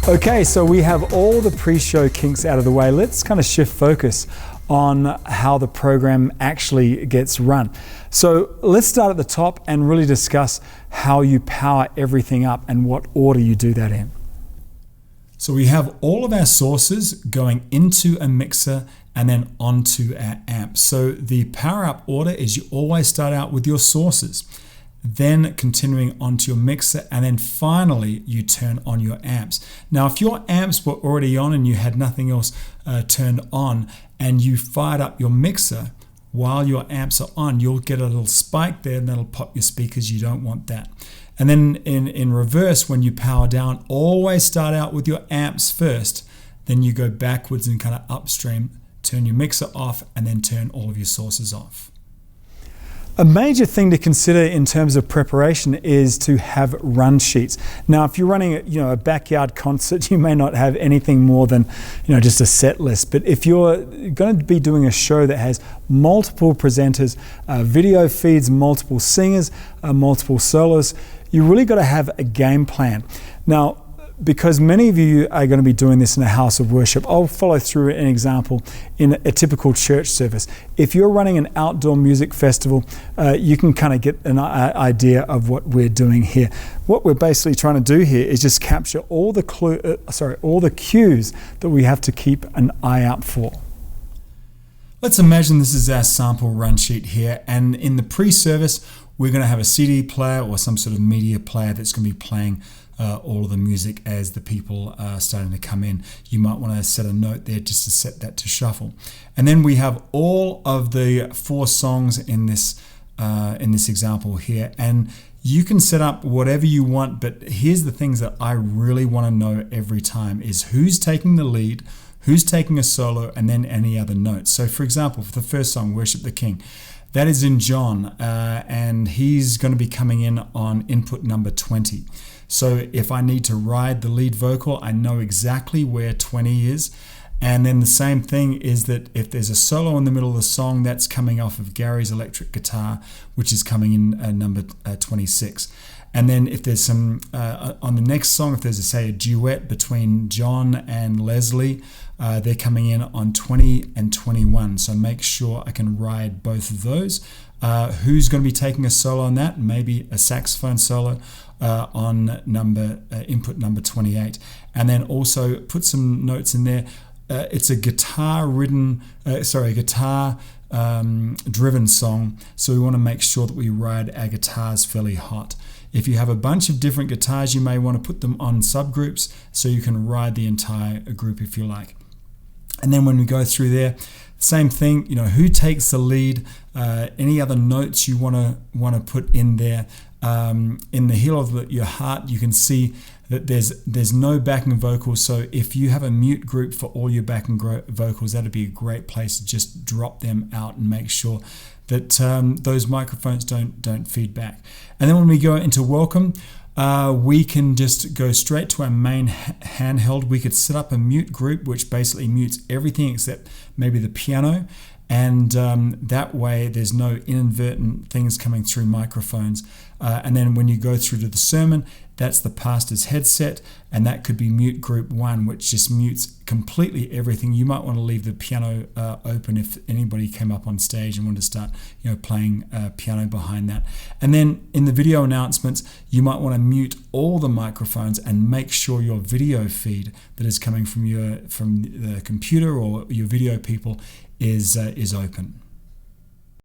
Okay, so we have all the pre-show kinks out of the way. Let's kind of shift focus on how the program actually gets run. So let's start at the top and really discuss how you power everything up and what order you do that in. So we have all of our sources going into a mixer and then onto our amp. So the power up order is you always start out with your sources, then continuing onto your mixer, and then finally you turn on your amps. Now, if your amps were already on and you had nothing else turned on and you fired up your mixer while your amps are on, you'll get a little spike there and that'll pop your speakers. You don't want that. And then in reverse, when you power down, always start out with your amps first, then you go backwards and kind of upstream, turn your mixer off, and then turn all of your sources off. A major thing to consider in terms of preparation is to have run sheets. Now, if you're running a backyard concert, you may not have anything more than just a set list. But if you're going to be doing a show that has multiple presenters, video feeds, multiple singers, multiple solos, you really got to have a game plan. Now, because many of you are going to be doing this in a house of worship, I'll follow through an example in a typical church service. If you're running an outdoor music festival, you can kind of get an idea of what we're doing here. What we're basically trying to do here is just capture all the cues that we have to keep an eye out for. Let's imagine this is our sample run sheet here, and in the pre-service, we're going to have a CD player or some sort of media player that's going to be playing all of the music as the people are starting to come in. You might want to set a note there just to set that to shuffle. And then we have all of the 4 songs in this example here, and you can set up whatever you want, but here's the things that I really want to know every time is who's taking the lead, who's taking a solo, and then any other notes. So for example, for the first song, Worship the King, that is in John, and he's going to be coming in on input number 20. So if I need to ride the lead vocal, I know exactly where 20 is. And then the same thing is that if there's a solo in the middle of the song, that's coming off of Gary's electric guitar, which is coming in number 26. And then if there's some, on the next song, if there's say a duet between John and Leslie, they're coming in on 20 and 21. So make sure I can ride both of those. Who's going to be taking a solo on that? Maybe a saxophone solo on input number 28. And then also put some notes in there. It's a guitar driven song. So we want to make sure that we ride our guitars fairly hot. If you have a bunch of different guitars, you may want to put them on subgroups so you can ride the entire group if you like. And then when we go through there, same thing, who takes the lead, any other notes you want to put in there. In the heel of your heart, you can see that there's no backing vocals. So if you have a mute group for all your backing vocals, that'd be a great place to just drop them out and make sure that those microphones don't feed back. And then when we go into welcome, we can just go straight to our main handheld. We could set up a mute group, which basically mutes everything except maybe the piano. And that way there's no inadvertent things coming through microphones. And then when you go through to the sermon, that's the pastor's headset, and that could be mute group 1, which just mutes completely everything. You might want to leave the piano open if anybody came up on stage and wanted to start playing piano behind that. And then in the video announcements, you might want to mute all the microphones and make sure your video feed that is coming from the computer or your video people is open.